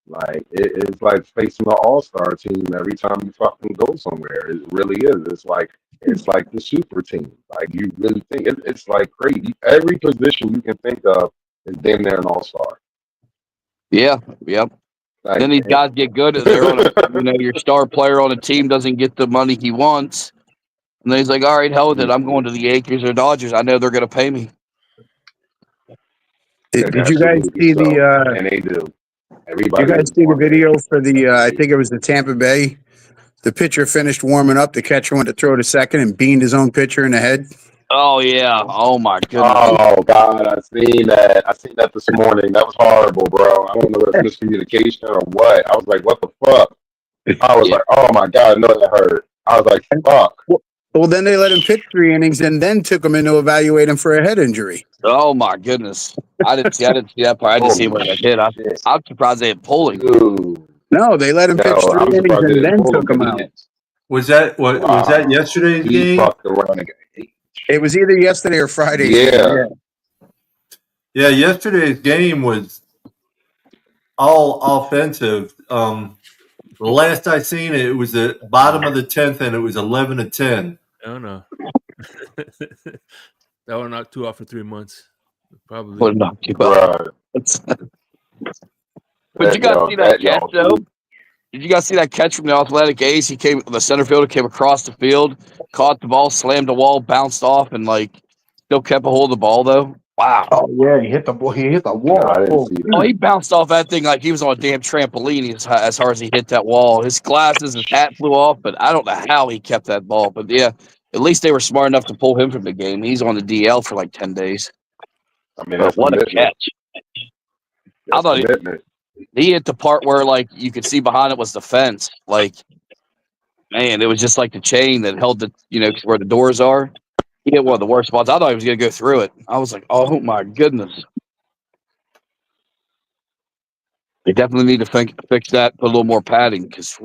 Like it's like facing an all-star team every time you fucking go somewhere. It really is. It's like the super team. Like, you really think it's like crazy. Every position you can think of is damn near an all-star. Yeah, yep. Like, then these guys get good at your star player on a team doesn't get the money he wants. And then he's like, all right, hell with it. I'm going to the Yankees or Dodgers. I know they're going to pay me. Did you guys see and they do. Everybody. Did you guys see the video for I think it was the Tampa Bay? The pitcher finished warming up. The catcher went to throw to second and beamed his own pitcher in the head. Oh, yeah. Oh, my goodness. Oh, God. I seen that this morning. That was horrible, bro. I don't know if it's miscommunication or what. I was like, what the fuck? I was like, oh, my God. No, that hurt. I was like, fuck. Well, then they let him pitch 3 innings and then took him in to evaluate him for a head injury. Oh, my goodness. I didn't see that part. I didn't see him when I hit. I'm surprised they had pulled him. Ooh. No, they let him pitch 3 innings and then took him out. Was that yesterday's game? It was either yesterday or Friday. Yeah, yesterday's game was all offensive. The last I seen it was the bottom of the 10th, and it was 11-10. Oh no, that would knock 2 off for 3 months. Probably would knock 2 off. But you guys see that catch though? Did you guys see that catch from the Athletic A's? The center fielder came across the field, caught the ball, slammed the wall, bounced off, and still kept a hold of the ball though. Wow. Oh yeah, he hit the ball. He hit the wall. No, I didn't see Oh, that. he bounced off that thing like he was on a damn trampoline as hard as he hit that wall. His glasses, his hat flew off, but I don't know how he kept that ball. But yeah, at least they were smart enough to pull him from the game. He's on the DL for like 10 days. I mean, But that's what a commitment. catch. I That's thought commitment. he hit the part where like you could see behind it was the fence. Like, man, it was just like the chain that held the, where the doors are. He hit one of the worst spots. I thought he was going to go through it. I was like, oh my goodness. They definitely need to fix that, put a little more padding because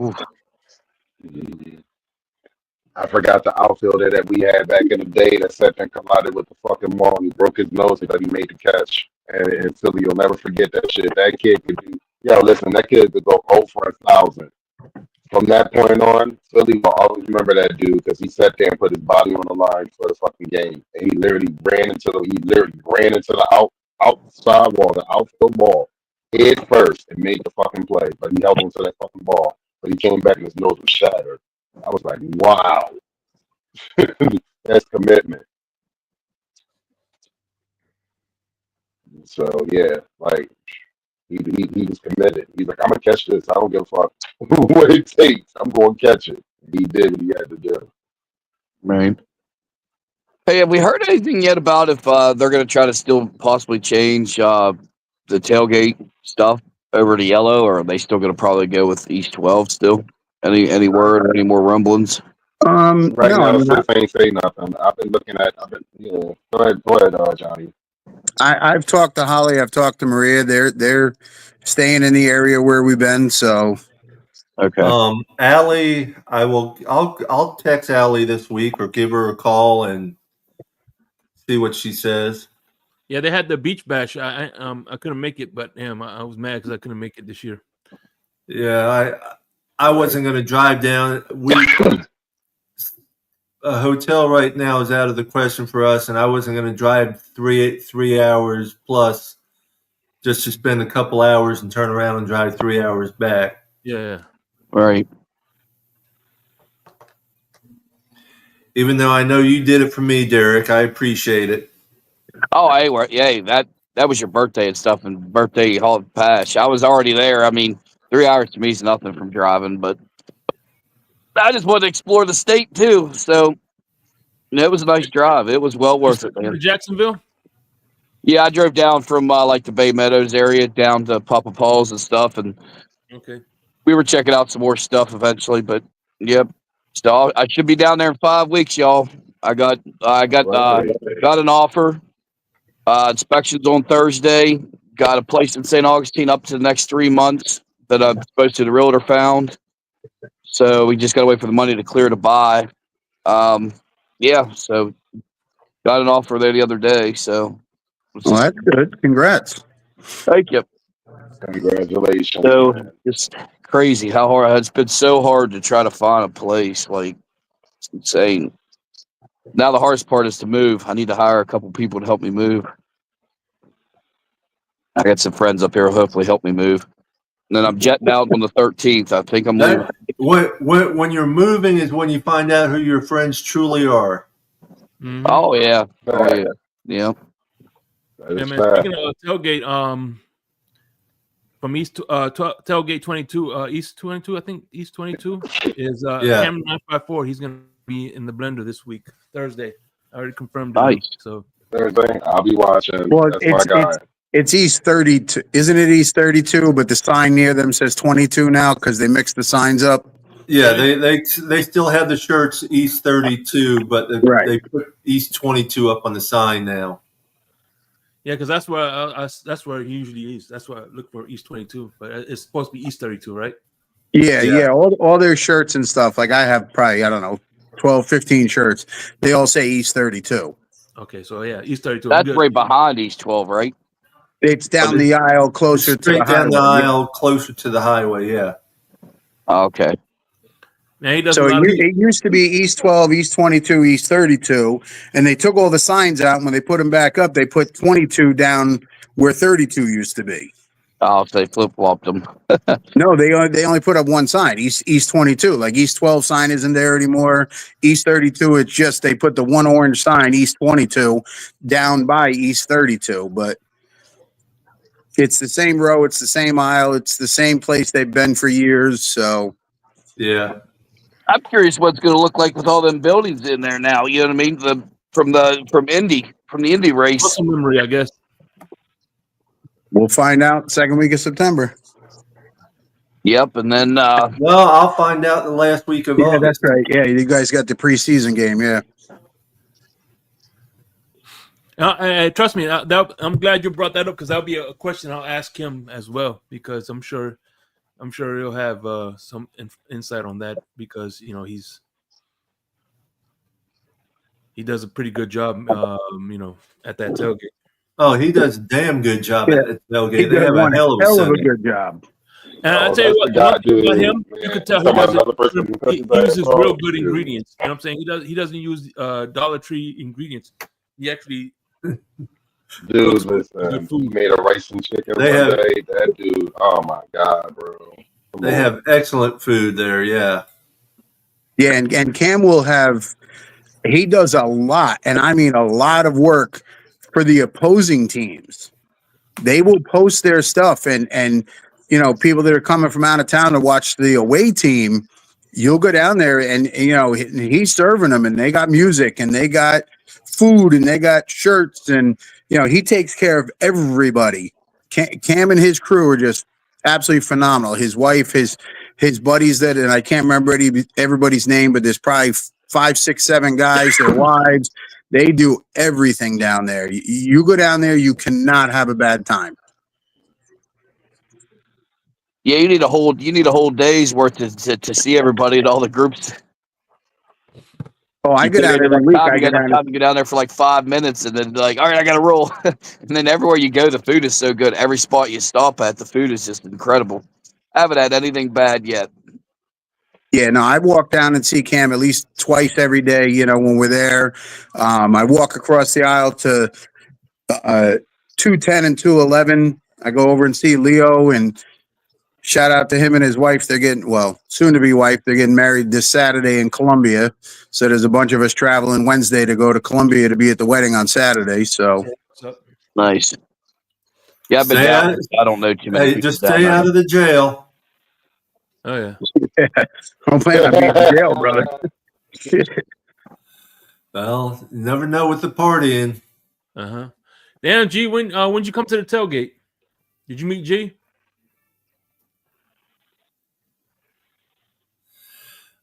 I forgot the outfielder that we had back in the day that sat there and collided with the fucking ball. He broke his nose, but he made the catch. And Philly, you'll never forget that shit. That kid could do. Listen, that kid could go 0 for 1,000. From that point on, Philly will always remember that dude because he sat there and put his body on the line for the fucking game. And he literally ran into the outside wall, the outfield ball, head first, and made the fucking play. But he held on to that fucking ball. But he came back and his nose was shattered. I was like, wow. That's commitment. So yeah, like he was committed. He's like, I'm gonna catch this. I don't give a fuck what it takes. I'm gonna catch it. He did what he had to do. right. Hey, have we heard anything yet about if they're going to try to still possibly change the tailgate stuff over to yellow, or are they still going to probably go with East 12 still? Any word, any more rumblings? Right No, now, I mean, Swift ain't say nothing. I've been looking at. Go ahead, Johnny. I've talked to Holly. I've talked to Maria. They're staying in the area where we've been. So Okay. Allie, I'll text Allie this week or give her a call and see what she says. Yeah, they had the beach bash. I couldn't make it, but damn, I was mad because I couldn't make it this year. Yeah, I wasn't going to drive down. A hotel right now is out of the question for us, and I wasn't going to drive 3 hours plus just to spend a couple hours and turn around and drive 3 hours back. Yeah. Right. Even though I know you did it for me, Derek, I appreciate it. Oh, hey, that was your birthday and stuff, and birthday hall pass. I was already there. I mean, 3 hours to me is nothing from driving, but I just wanted to explore the state too. So it was a nice drive. It was well worth it, man. Jacksonville? Yeah, I drove down from like the Bay Meadows area down to Papa Paul's and stuff, and Okay. we were checking out some more stuff eventually. But yep, so I should be down there in 5 weeks, y'all. I got an offer. Inspections on Thursday. Got a place in St. Augustine up to the next 3 months that I'm supposed to the realtor found. So we just got to wait for the money to clear to buy. Yeah, so got an offer there the other day. So well, that's good. Congrats. thank you. Congratulations. So it's crazy how hard it's been. So hard to try to find a place. Like it's insane. Now the hardest part is to move. I need to hire a couple people to help me move. I got some friends up here who hopefully help me move. And then I'm jetting out on the 13th. I think I'm leaving. When you're moving is when you find out who your friends truly are. Mm-hmm. Oh yeah. Oh yeah. Yeah. Yeah, man. Speaking of tailgate, from East tailgate 22, East 22, I think East 22 is Cameron 954. He's gonna be in the blender this week, Thursday. I already confirmed it. Nice. So Thursday, I'll be watching. Well, That's my guy. it's East 32, isn't it? East 32, but the sign near them says 22 now because they mixed the signs up. Yeah, they still have the shirts East 32, but they put East 22 up on the sign now. yeah, because that's where it usually is. That's why I look for East 22, but it's supposed to be East 32, right? Yeah. All their shirts and stuff. Like I have probably, I don't know, 12, 15 shirts. They all say East 32. Okay, so yeah, East 32. That's right behind East 12, right? It's down the aisle closer to the down highway. the aisle, closer to the highway. Yeah. Okay. Now he does So it used to be East 12, East 22, East 32, and they took all the signs out. And when they put them back up, they put 22 down where 32 used to be. I'll say flip flopped them. No, they only put up one sign, East 22. Like East 12 sign isn't there anymore. East 32, it's just they put the one orange sign, East 22, down by East 32. But it's the same row, it's the same aisle, it's the same place they've been for years. So Yeah. I'm curious what's going to look like with all them buildings in there now. You know what I mean? From the Indy race. Muscle memory, I guess. we'll find out second week of September. Yep, and then Well, I'll find out the last week of Yeah, August. that's right. Yeah, you guys got the preseason game. Yeah. Trust me, I'm glad you brought that up because that'll be a question I'll ask him as well because I'm sure he'll have some insight on that because he does a pretty good job, at that tailgate. Oh, he does a damn good job at the tailgate. He They did have a hell of a a setting. good job. And I'll Oh, tell you what, the one thing about him, man. you could tell Talking about another person who he touches that uses ball, real good shoot. ingredients. You know what I'm saying? He doesn't use Dollar Tree ingredients. He actually Dude, good listen, food. he made a rice and chicken They one have- day. That dude, oh my God, bro. Come They on. have excellent food there. Yeah. Yeah, and Cam will have. He does a lot, and I mean a lot of work for the opposing teams. They will post their stuff, and people that are coming from out of town to watch the away team. You'll go down there, and he's serving them, and they got music, and they got food, and they got shirts, and he takes care of everybody. Cam and his crew are just absolutely phenomenal. His wife, his buddies and I can't remember everybody's name, but there's probably 5, 6, 7 guys, their wives. They do everything down there. You go down there, you cannot have a bad time. yeah, you need a whole day's worth to see everybody at all the groups. Oh, I You go take down enough every week. time, I you go got enough down. time to go down there for like 5 minutes, and then like, all right, I got to roll. And then everywhere you go, the food is so good. Every spot you stop at, the food is just incredible. I haven't had anything bad yet. Yeah, no, I walk down and see Cam at least twice every day, when we're there. I walk across the aisle to 210 and 211. I go over and see Leo and shout out to him and his wife. They're getting, soon to be wife. They're getting married this Saturday in Columbia. So there's a bunch of us traveling Wednesday to go to Columbia to be at the wedding on Saturday. So Nice. Yeah, I've been Stay down. out- I don't know too many Hey, people just down stay there. out of the jail. Oh yeah. don't plan on being in jail, brother. Well, you never know with the partying. Damn, G, when'd you come to the tailgate? Did you meet G?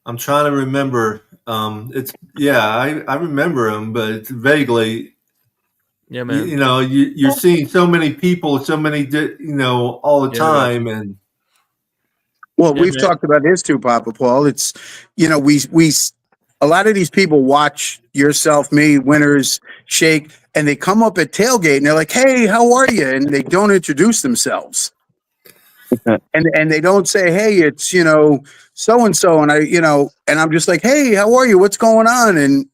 I'm trying to remember. I remember him, but it's vaguely. Yeah, man. You're seeing so many people, so many, all the time, and. Well, Yeah, we've man. talked about this too, Papa Paul. It's, we a lot of these people watch yourself, me, Winners, Shake, and they come up at tailgate and they're like, "Hey, how are you?" And they don't introduce themselves, and they don't say, "Hey, it's so and so," and and I'm just like, "Hey, how are you? What's going on?" And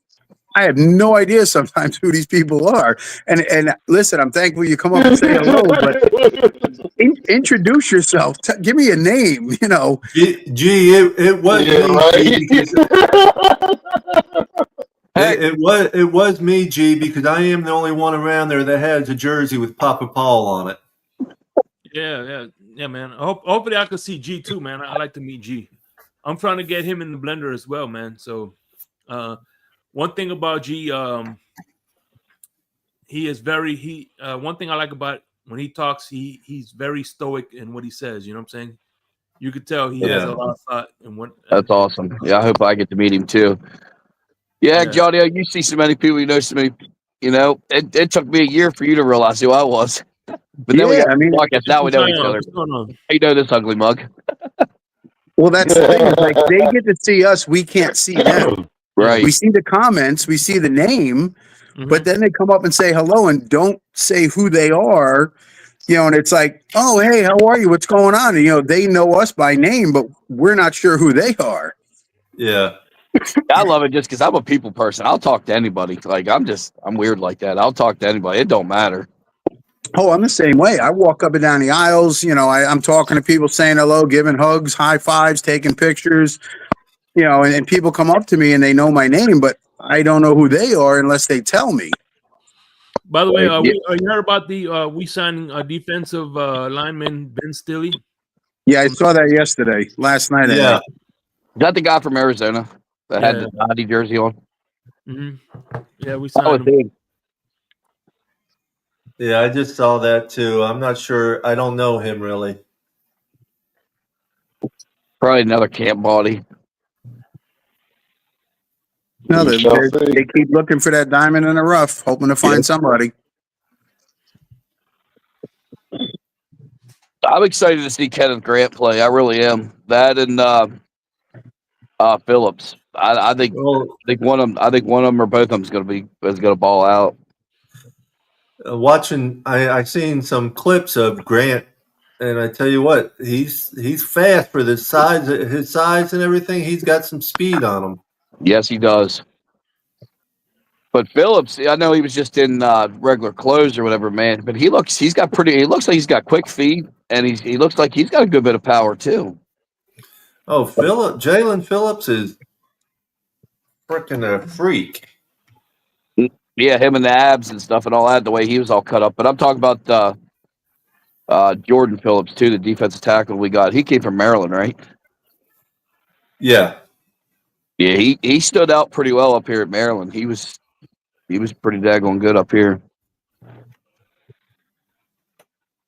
I have no idea sometimes who these people are. And listen, I'm thankful you come up and say hello, but introduce yourself. Give me a name, Gee, it was Yeah, me, right. G, because it was me, G, because I am the only one around there that has a jersey with Papa Paul on it. Yeah, man. Hopefully I could see G too, man. I like to meet G. I'm trying to get him in the blender as well, man. So, one thing about G, he is very one thing I like about when he talks, he's very stoic in what he says. You know what I'm saying? You could tell he has a lot of thought in what. That's awesome. Yeah, I hope I get to meet him too. Yeah, Johnny, you see so many people, so many. It took me a year for you to realize who I was. But then we got podcast. Now we know each other. What's going on? How you know this ugly mug? Well, that's the thing. Is like they get to see us, we can't see them. Right. We see the comments, we see the name, but then they come up and say hello and don't say who they are. And it's like, "Oh, hey, how are you? What's going on?" And, they know us by name, but we're not sure who they are. Yeah. I love it just because I'm a people person. I'll talk to anybody. Like I'm weird like that. I'll talk to anybody. It don't matter. Oh, I'm the same way. I walk up and down the aisles. I'm talking to people, saying hello, giving hugs, high fives, taking pictures. And people come up to me and they know my name, but I don't know who they are unless they tell me. By the way, you heard about we signing a defensive lineman, Ben Stilley? Yeah, I saw that last night. Yeah. Is that the guy from Arizona that had the Dottie jersey on? Mm-hmm. Yeah, we Oh, signed him. Yeah, I just saw that too. I'm not sure. I don't know him really. Probably another camp body. No, they keep looking for that diamond in the rough, hoping to find somebody. I'm excited to see Kenneth Grant play. I really am. That and Phillips. I think one of them. I think one of them or both of them is going to ball out. Watching, I seen some clips of Grant, and I tell you what, he's fast for his size and everything. He's got some speed on him. Yes, he does. But Phillips, I know he was just in regular clothes or whatever, man. But he looks like he's got quick feet, and he looks like he's got a good bit of power too. Oh, Jalen Phillips is freaking a freak. Yeah, him and the abs and stuff and all that, the way he was all cut up. But I'm talking about Jordan Phillips too, the defensive tackle we got. He came from Maryland, right? Yeah. Yeah, he stood out pretty well up here at Maryland. He was pretty daggone good up here.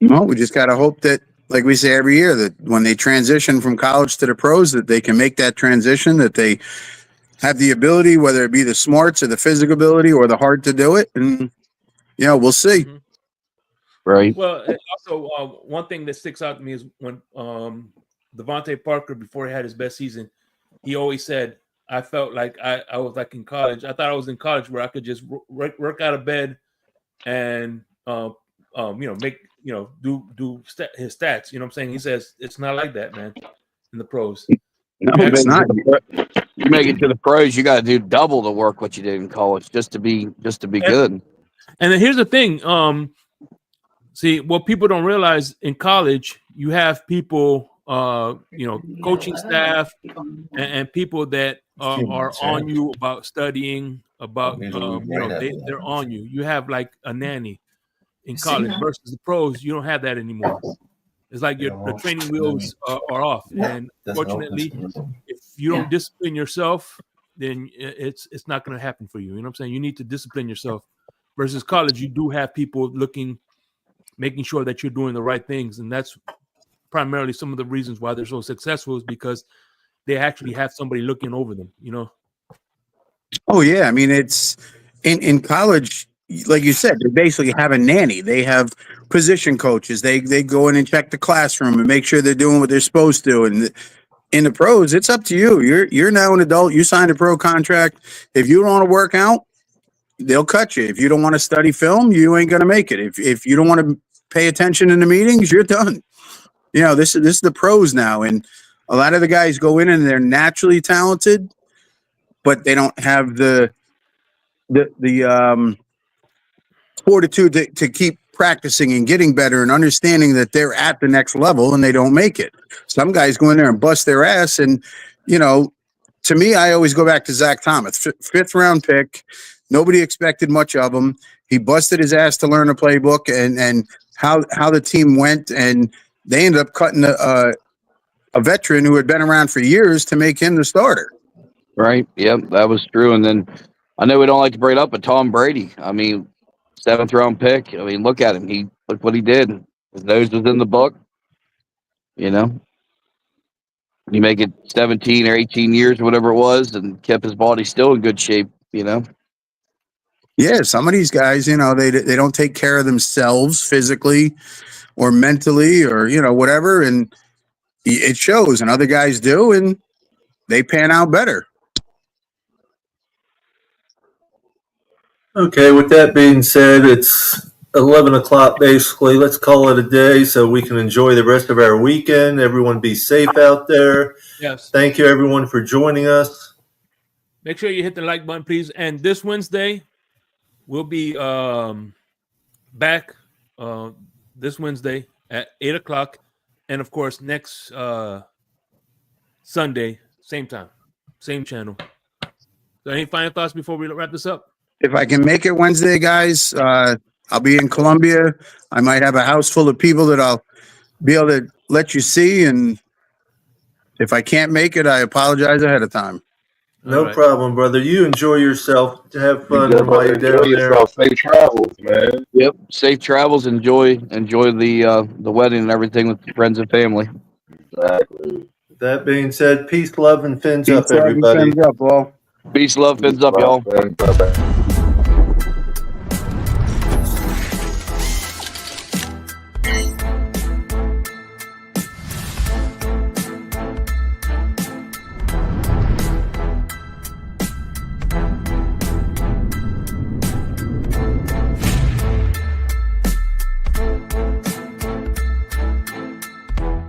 Well, we just got to hope that, like we say every year, that when they transition from college to the pros, that they can make that transition, that they have the ability, whether it be the smarts or the physical ability or the heart to do it. And, we'll see. Mm-hmm. Right. Well, also, one thing that sticks out to me is when Devonte Parker, before he had his best season, he always said, I felt like I was like in college. I thought I was in college where I could just work out of bed and, make, do his stats. You know what I'm saying? He says it's not like that, man, in the pros. No, it's not. You make it to the pros, you got to do double the work what you did in college just to be good. And then here's the thing. See, what people don't realize in college, you have people, coaching staff and people that are on you about studying, about, they're on you. You have like a nanny in college versus the pros. You don't have that anymore. It's like the training wheels are off. And fortunately, if you don't discipline yourself, then it's not going to happen for you. You know what I'm saying? You need to discipline yourself. Versus college, you do have people making sure that you're doing the right things. And that's primarily some of the reasons why they're so successful, is because they actually have somebody looking over them, Oh, yeah. I mean, it's in college, like you said, they basically have a nanny. They have position coaches. They go in and check the classroom and make sure they're doing what they're supposed to. And in the pros, it's up to you. You're now an adult. You signed a pro contract. If you don't want to work out, they'll cut you. If you don't want to study film, you ain't going to make it. If you don't want to pay attention in the meetings, you're done. This is the pros now. And a lot of the guys go in and they're naturally talented, but they don't have the fortitude to keep practicing and getting better and understanding that they're at the next level, and they don't make it. Some guys go in there and bust their ass. And, to me, I always go back to Zach Thomas, fifth round pick. Nobody expected much of him. He busted his ass to learn a playbook and how the team went, and they ended up cutting a veteran who had been around for years to make him the starter. Right. Yep, that was true. And then I know we don't like to bring it up, but Tom Brady, I mean, 7th round pick. I mean, look at him. Look what he did. His nose was in the book. You make it 17 or 18 years or whatever it was, and kept his body still in good shape. Yeah, some of these guys, they don't take care of themselves physically or mentally or whatever, and it shows. And other guys do, and they pan out better. Okay, with that being said, it's 11 o'clock basically. Let's call it a day so we can enjoy the rest of our weekend. Everyone be safe out there. Yes. Thank you, everyone, for joining us. Make sure you hit the like button, please. And this Wednesday, we'll be back this Wednesday at 8:00, and of course next Sunday, same time, same channel. So any final thoughts before we wrap this up? If I can make it Wednesday, guys, I'll be in Columbia. I might have a house full of people that I'll be able to let you see. And if I can't make it, I apologize ahead of time. No problem, brother. You enjoy yourself. Have fun while you're down there. Safe travels, man. Yep. Safe travels. Enjoy the wedding and everything with your friends and family. Exactly. That being said, peace, love, and fins Peace, up, love, and everybody. fins up, all. Peace, love, fins up, y'all. Fins up.